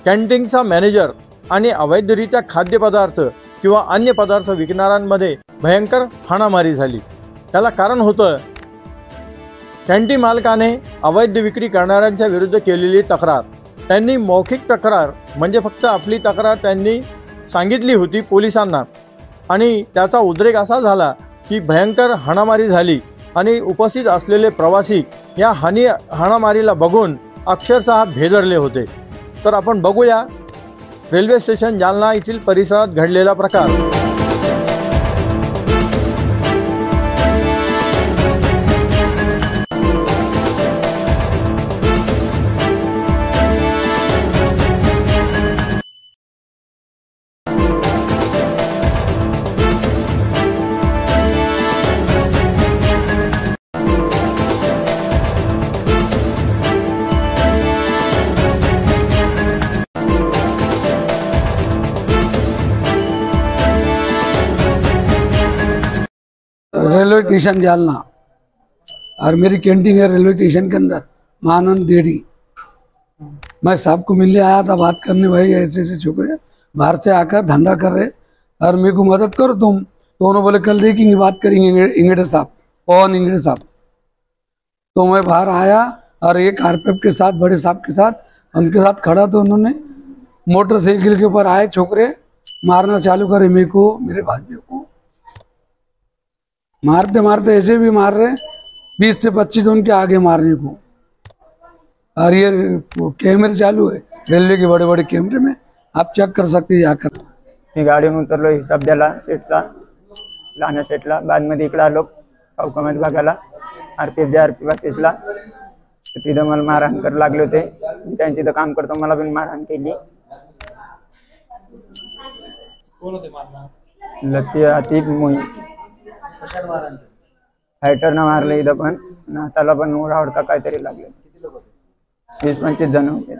कॅन्टीनचा manager आणि अवैधरित्या खाद्यपदार्थ किंवा अन्य पदार्थ विकणाऱ्यांमध्ये भयंकर हाणामारी झाली। त्याला कारण होतं कॅन्टीन मालकाने अवैध विक्री करणाऱ्यांच्या विरुद्ध केलेली तक्रार। त्यांनी मौखिक तक्रार म्हणजे फक्त आपली तक्रार त्यांनी सांगितली होती पोलिसांना आणि त्याचा उद्रेक असा झाला की भयंकर हाणामारी झाली आणि उपस्थित असलेले प्रवासी या हाणामारीला बघून अक्षरशः भेदरले होते। तर आपण बघूया रेल्वे स्टेशन जालना येथील परिसरात घडलेला प्रकार। रेलवे स्टेशन जालना और मेरी कैंटीन है रेलवे स्टेशन के अंदर महानंद डेयरी। मैं साहब को मिलने आया था बात करने, भाई ऐसे ऐसे छोकरे बाहर से आकर धंधा कर रहे और मेरे को मदद करो तुम। तो उन्होंने बोले कल देखेंगे, बात करेंगे इंगड़े साहब, पवन इंगड़े साहब। तो मैं बाहर आया और एक आरपीएफ के साथ, बड़े साहब के साथ, उनके साथ खड़ा तो उन्होंने मोटरसाइकिल के ऊपर आए छोकरे, मारना चालू करे मेरे को, मेरे भाइयों को। मारते मारते ऐसे भी मार रहे 20 से 25 उनके आगे मारने को। और ये कैमरे चालू है रेलवे के, बड़े बड़े कैमरे में आप चेक कर सकते हैं जाकर। मी गाडीवरून उतरलो, हिसाब द्याला सेटला, लहान्या सेटला। बादमध्ये इकडे आलो चौकामध्ये बघायला आरपीएफ ऑफिसला। तिथं मला मारहाण करायला लागले होते। त्यांची इथं काम करतो, मला पण मारहाण केली। लती आतिफ मोहीम फायटरनं मारले, इथं पण हाताला पण ओढा काहीतरी लागले। 20-25 जण होते।